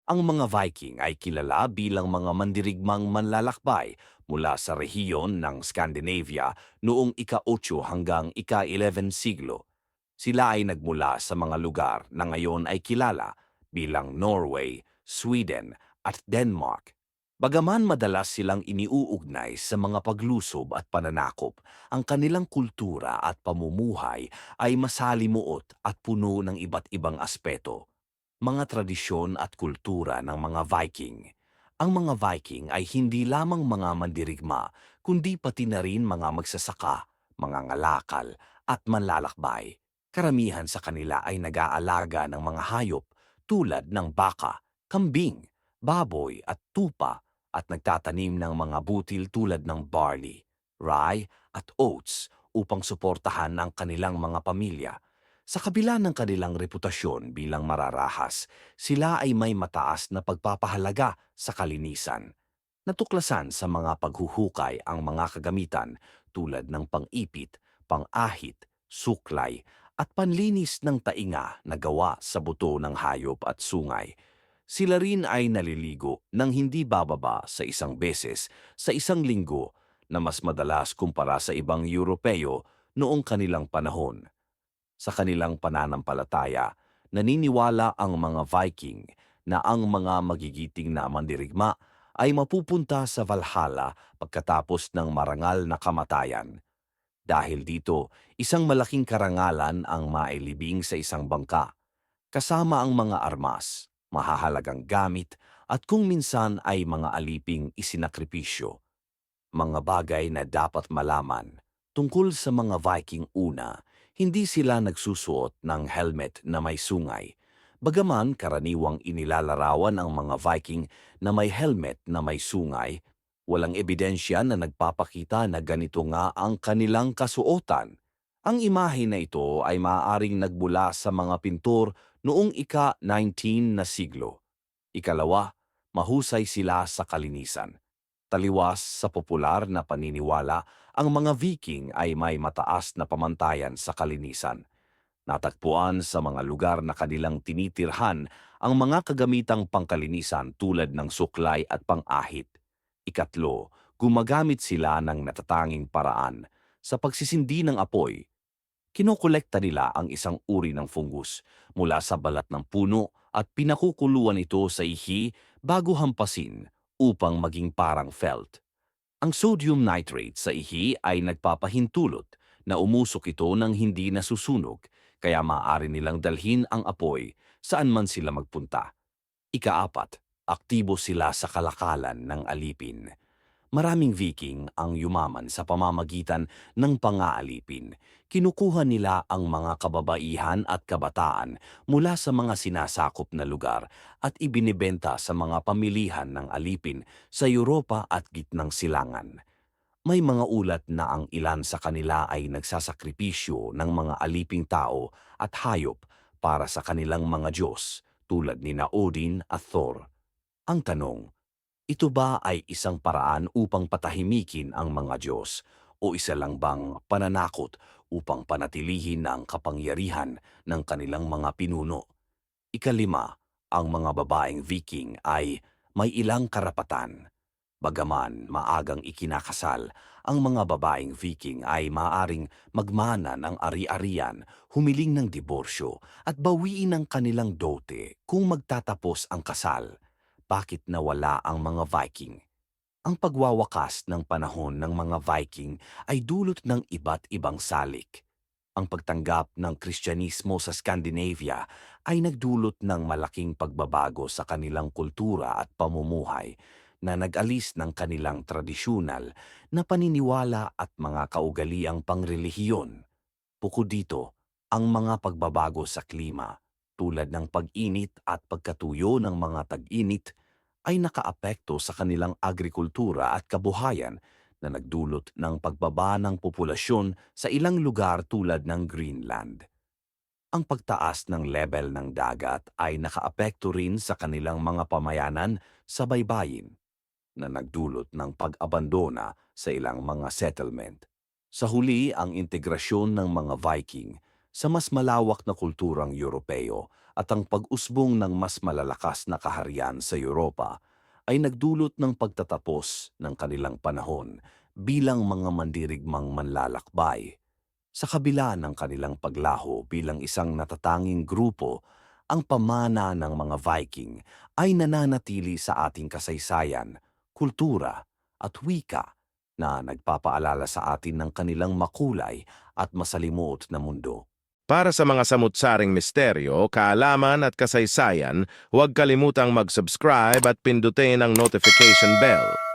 Ang mga Viking ay kilala bilang mga mandirigmang manlalakbay mula sa rehiyon ng Scandinavia noong ika-8 hanggang ika-11 siglo. Sila ay nagmula sa mga lugar na ngayon ay kilala bilang Norway, Sweden at Denmark. Bagaman madalas silang iniuugnay sa mga paglusob at pananakop, ang kanilang kultura at pamumuhay ay masalimuot at puno ng iba't ibang aspeto. Mga tradisyon at kultura ng mga Viking. Ang mga Viking ay hindi lamang mga mandirigma, kundi pati na rin mga magsasaka, mga ngalakal, at manlalakbay. Karamihan sa kanila ay nag-aalaga ng mga hayop tulad ng baka, kambing, baboy at tupa at nagtatanim ng mga butil tulad ng barley, rye at oats upang suportahan ang kanilang mga pamilya. Sa kabila ng kanilang reputasyon bilang mararahas, sila ay may mataas na pagpapahalaga sa kalinisan. Natuklasan sa mga paghuhukay ang mga kagamitan tulad ng pang-ipit, pang-ahit, suklay, at panlinis ng tainga na gawa sa buto ng hayop at sungay. Sila rin ay naliligo ng hindi bababa sa isang beses sa isang linggo na mas madalas kumpara sa ibang Europeo noong kanilang panahon. Sa kanilang pananampalataya, naniniwala ang mga Viking na ang mga magigiting na mandirigma ay mapupunta sa Valhalla pagkatapos ng marangal na kamatayan. Dahil dito, isang malaking karangalan ang mailibing sa isang bangka, kasama ang mga armas, mahahalagang gamit at kung minsan ay mga aliping isinakripisyo. Mga bagay na dapat malaman. Tungkol sa mga Viking una, hindi sila nagsusuot ng helmet na may sungay. Bagaman karaniwang inilalarawan ang mga Viking na may helmet na may sungay, walang ebidensya na nagpapakita na ganito nga ang kanilang kasuotan. Ang imahe na ito ay maaaring nagbula sa mga pintor noong ika-19 na siglo. Ikalawa, mahusay sila sa kalinisan. Taliwas sa popular na paniniwala, ang mga Viking ay may mataas na pamantayan sa kalinisan. Natagpuan sa mga lugar na kanilang tinitirhan ang mga kagamitang pangkalinisan tulad ng suklay at pang-ahit. Ikatlo, gumagamit sila ng natatanging paraan. Sa pagsisindi ng apoy, kinokolekta nila ang isang uri ng fungus mula sa balat ng puno at pinakukuluan ito sa ihi bago hampasin upang maging parang felt. Ang sodium nitrate sa ihi ay nagpapahintulot na umusok ito ng hindi nasusunog, kaya maaari nilang dalhin ang apoy saan man sila magpunta. Ikaapat, aktibo sila sa kalakalan ng alipin. Maraming Viking ang yumaman sa pamamagitan ng pang-aalipin. Kinukuha nila ang mga kababaihan at kabataan mula sa mga sinasakop na lugar at ibinibenta sa mga pamilihan ng alipin sa Europa at Gitnang Silangan. May mga ulat na ang ilan sa kanila ay nagsasakripisyo ng mga aliping tao at hayop para sa kanilang mga Diyos tulad ni Odin at Thor. Ang tanong, ito ba ay isang paraan upang patahimikin ang mga Diyos o isa lang bang pananakot upang panatilihin ang kapangyarihan ng kanilang mga pinuno? Ikalima, ang mga babaeng Viking ay may ilang karapatan. Bagaman maagang ikinakasal, ang mga babaeng Viking ay maaring magmana ng ari-arian, humiling ng diborsyo at bawiin ang kanilang dote kung magtatapos ang kasal. Bakit nawala ang mga Viking? Ang pagwawakas ng panahon ng mga Viking ay dulot ng iba't ibang salik. Ang pagtanggap ng Kristyanismo sa Scandinavia ay nagdulot ng malaking pagbabago sa kanilang kultura at pamumuhay na nag-alis ng kanilang tradisyonal na paniniwala at mga kaugaliang pangrelihiyon. Bukod dito, ang mga pagbabago sa klima tulad ng pag-init at pagkatuyo ng mga tag-init ay nakaapekto sa kanilang agrikultura at kabuhayan na nagdulot ng pagbaba ng populasyon sa ilang lugar tulad ng Greenland. Ang pagtaas ng level ng dagat ay nakaapekto rin sa kanilang mga pamayanan sa baybayin na nagdulot ng pag-abandona sa ilang mga settlement. Sa huli, ang integrasyon ng mga Viking sa mas malawak na kulturang Europeo at ang pag-usbong ng mas malalakas na kaharian sa Europa ay nagdulot ng pagtatapos ng kanilang panahon bilang mga mandirigmang manlalakbay. Sa kabila ng kanilang paglaho bilang isang natatanging grupo, ang pamana ng mga Viking ay nananatili sa ating kasaysayan, kultura at wika na nagpapaalala sa atin ng kanilang makulay at masalimuot na mundo. Para sa mga samut-saring misteryo, kaalaman at kasaysayan, huwag kalimutang mag-subscribe at pindutin ang notification bell.